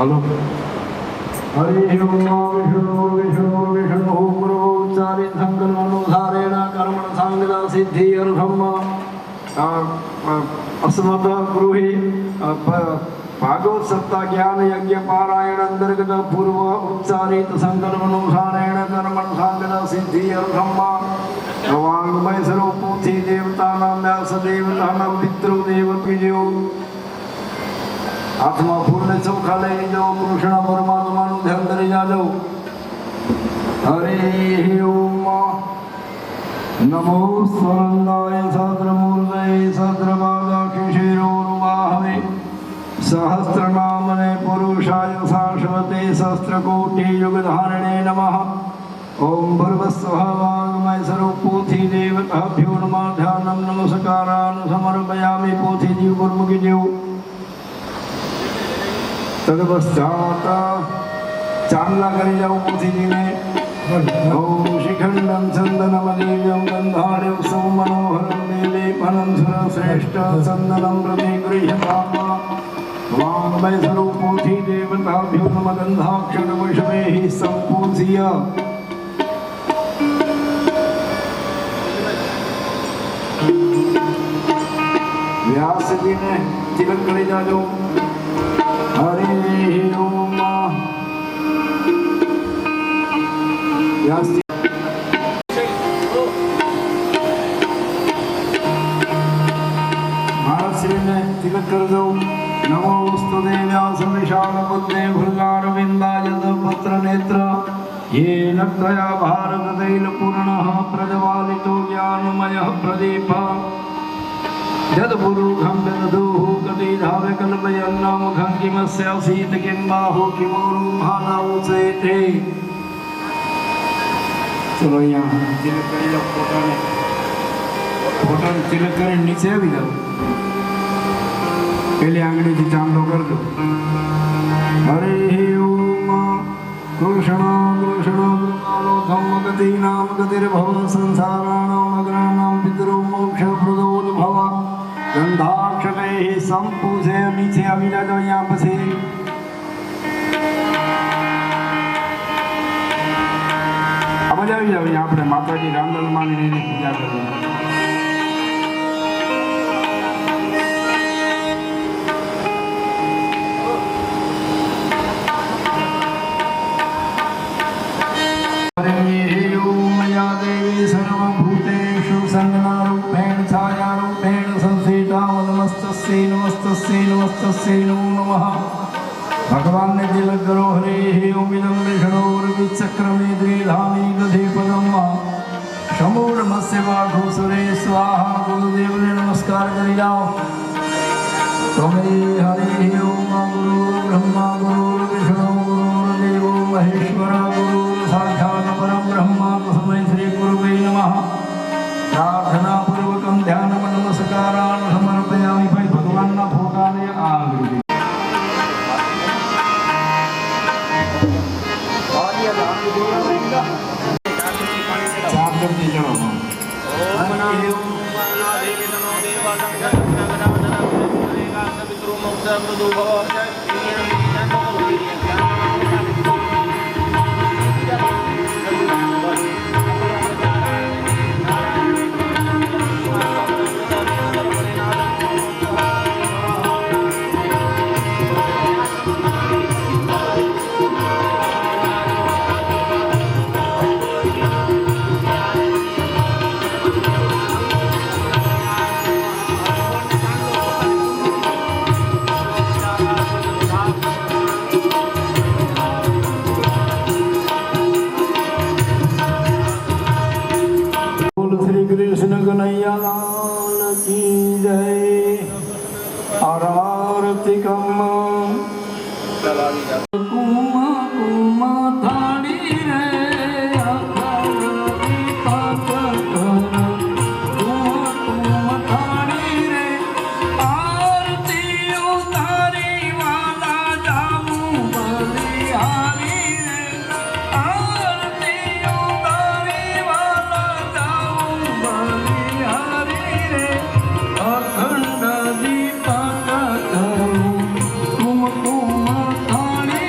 Hello Hari ओम विष्णु विष्णु विष्णु गुरुचारि संकल्पनुसारेण कर्मण सांगदा सिद्धि अर्थम अस्मत् गृहे भागवत सप्ताह ज्ञान यज्ञ पारायण अंतर्गत पूर्व उच्चारित संकल्पनुसारेण कर्मण सांगदा सिद्धि अर्थम वांग्मय स्वरूपोथि देवतानां व्यास देवतानां पितृदेव कीजो आत्मा पूर्ण चौखा लई जाओ कृष्ण परमात्मा ध्यान धरी जाओ। हरि ओम नमो स्वरंगाय सहस्रमूर्तये सहस्रपादाक्षिशिरोरुबाहवे सहस्रनामने पुरुषाय शाश्वते सहस्रकोटि युगधारिणे नमः। ओम भर्वस्वः वाङ्मय स्वरूपोथि देवताभ्यो नमः। ध्यानं नमस्कारान् समर्पयामि पोथि जीव गुरुमुखी जीव। तदपश्चात चांदला करी जाओ पोथी जी ने। ओम शिखंडं चंदनमदीव्यं गंधाढ्यं सौमनोहरं नीलेपनं सुरश्रेष्ठ चंदनं प्रति गृह्यताम। वाङ्मय स्वरूपोथि देवताभ्यो नमः। गंधाक्षरवशमेः सम्पूज्य व्यास जी ने तिलक करे जाओ। हरि ओम व्यास जी महाराज श्री ने तिलक कर दो। नमोस्तुते व्यास विशाल बुद्धे भृगारविंदाय पत्र नेत्र येन त्वया भारत तैल पूर्णः प्रज्वालितो ज्ञानमयः प्रदीप यद्पुरुषं विदधुः कतिधावे कल्पयन्नामुखं किमस्यासीत् किं बाहु किमोरुभानावुचेते। चलो यहाँ तिलक કરી લો। પોતાને તિલક કરીને નીચે આવી જાઓ। પેલી આંગળીથી ચાંદલો કરી દો। હરે ઓમ કૃષ્ણ કૃષ્ણ કૃપાલો ગતિનામ ગતિર્ભવ સંસારાણામ અગ્રાણામ પિતરો મોક્ષ પ્રદોદ્ભવ। ગંધાક્ષરૈ સંપૂજે નીચે આવી જાજો। અહીંયા પછી આ મજા આવી જાવ। આપણે માતાજી રામદલમાની પૂજા કરીએ। भगवान ने तिलक करो। हरे ओम इदं विष्णुर्विचक्रमे द्विधानी दधे पदम शमूर मत्स्य वाघो सुरे स्वाहा। गुरुदेव ने नमस्कार करी जाओ। तमे हरे ओम गुरु ब्रह्मा गुरु विष्णु गुरुदेवो महेश्वर गुरु साक्षात् परम ब्रह्म तस्मै श्री गुरुवे नमः। प्रार्थना पूर्वकं ध्यान नमस्कारान् समर्पयामि। भाई भगवान ना फोटा ने आगृति कन्हैया लाल की जय। आरती कुमा कुमा थाड़ी रे अखंड दीपक करूं कुम कुम थाड़ी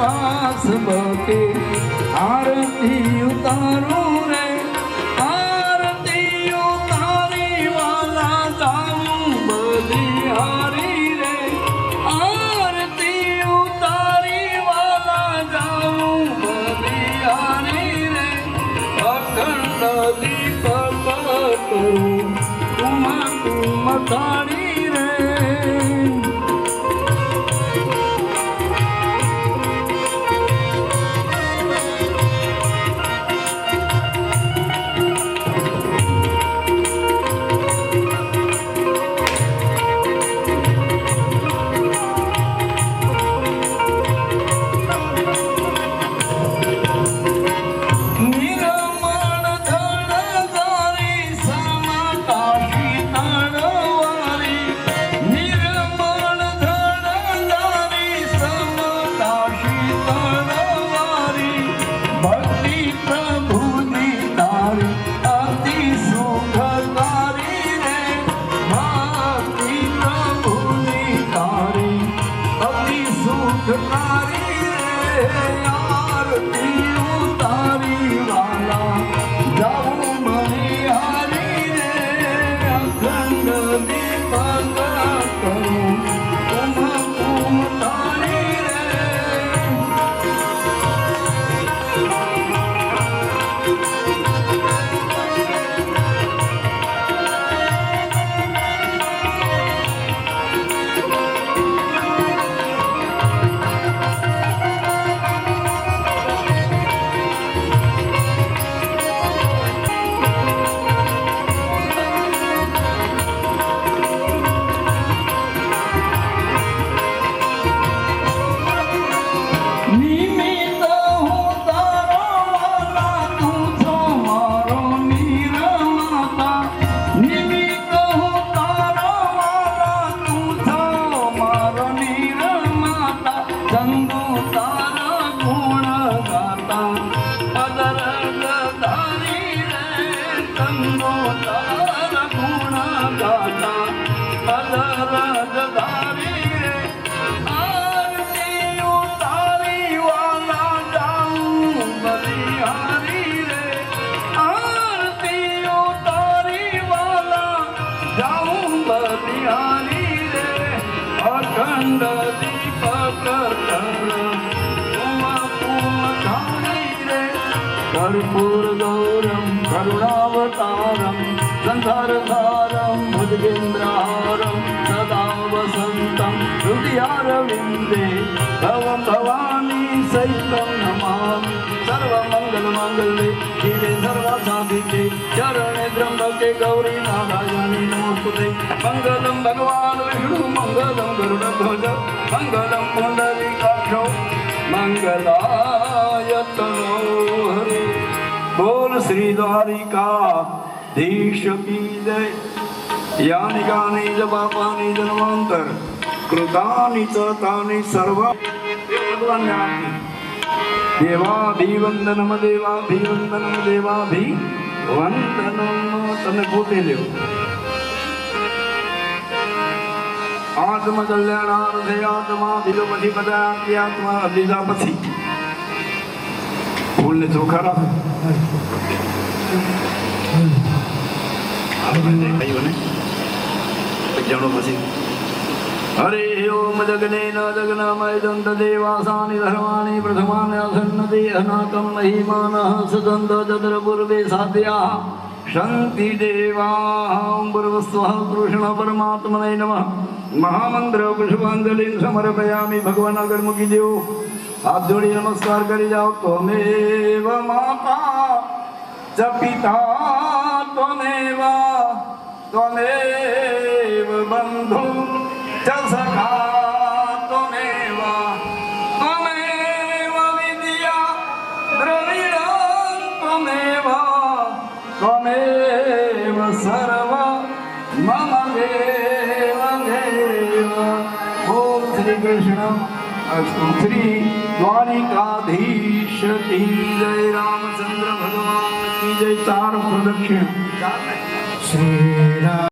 વાસ બકે આરતી ઉતારું રે આરતી ઉતારી વાલા જાઉં બલિહારી રે આરતી ઉતારી વાલા જાઉં બલિહારી રે અખંડ દીપ કરું તુમ તારી રે कर्पूर गौरम करुणावतारम संसारसारम भुजगेन्द्रहारम सदा वसंतम हृदयारविंदे भवं भवानी सहितं नमामि सर्वमंगलमांगल्ये शिवे सर्वसाधिके चरणे त्र्यंबके गौरी नारायणी नमोस्तुते मंगलम भगवान विष्णु मंगलम गरुड़ध्वज मंगलम पुंडरीकाक्षो मंगलाय तनो हरे। बोल श्री द्वारिका धीश की जय। यानि कानि च पापानि जन्मांतर कृतानि च तानि सर्व भगवान जानति। देवाभिवंदनम देवाभिवंदनम देवाभिवंदनम तने पोते लेव। आत्म कल्याणार्थे आत्मा विलोपति पदार्थी आत्मा अभिजा पछी फूलने ચોખા રાખો આપણે કહીઓને જાણો પછી હરે ઓમ જગનેન જગનામય દંત દેવાસાનિ ધર્માણિ પ્રથમાન આસન્નતિ અનાકમ મહિમાનઃ સદંત ચંદ્ર પૂર્વે સાધ્યા શાંતિ દેવાં પૂર્વસ્વઃ કૃષ્ણ પરમાત્મને નમઃ। महामंत्र पुष्पांजलि समर्पयामि। भगवान अगर मुकी देव हाथ जोड़ी नमस्कार करी जाओ। त्वमेव माता च पिता त्वमेव बंधु च सखा त्वमेव विद्या द्रविणं त्वमेव सर्व मम देव देव। ओम श्री कृष्ण श्री द्वारिकाधीश की जय। रामचंद्र भगवान की जय। चार प्रदक्षिण श्री राम।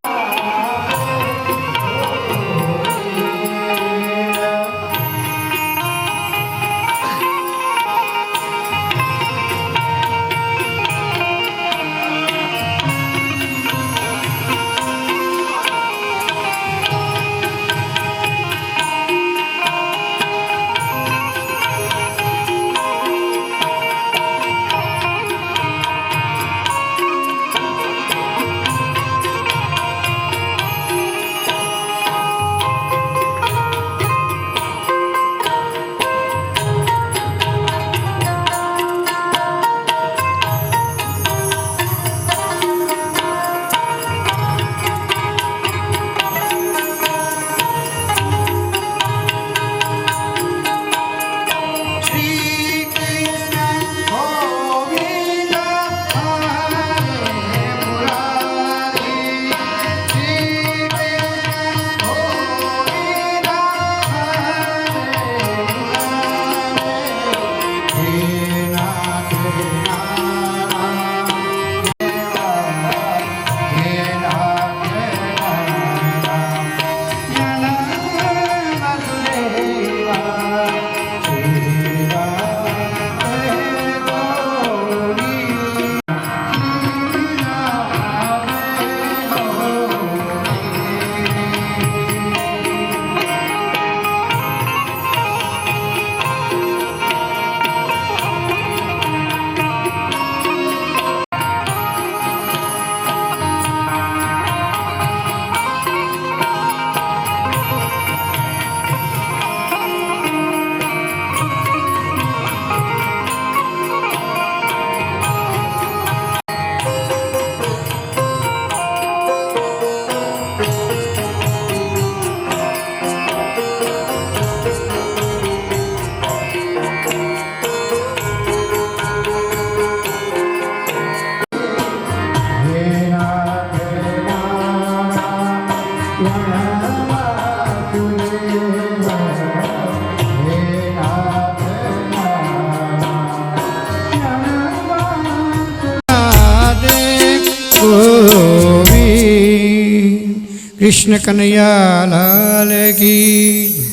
કૃષ્ણ કનૈયા લાલ કી.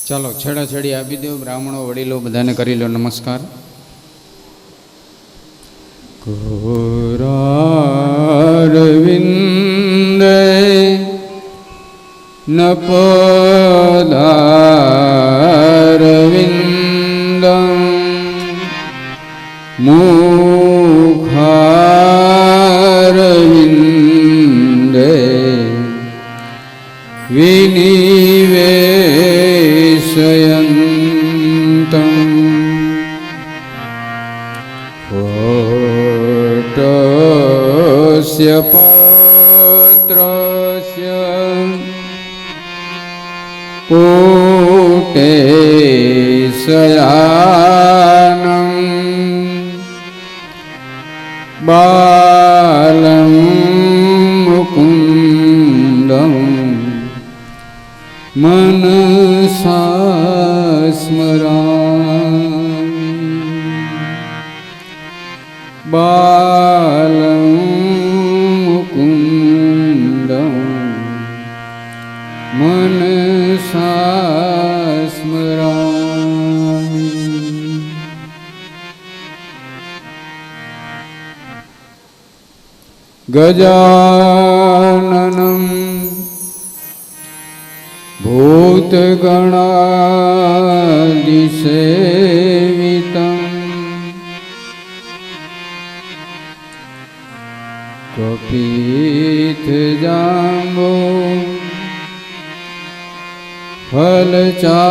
ચાલો છેડાછેડી આપી દો. બ્રાહ્મણો વડીલો બધાને કરી લો નમસ્કાર. ઘોરારવિંદે નપદારવિંદં મુખારવિંદે વિનિવેશયન્तं ફોટસ્ય પત્રસ્ય કોટેશયાનં બાલં મુકુંદં મનસા સ્મરામિ. બાલં મુકુંદં મનસા સ્મરામિ. ગજાનનં ભૂતગણાદિસેવિतं કપિતજાંબો ફલચા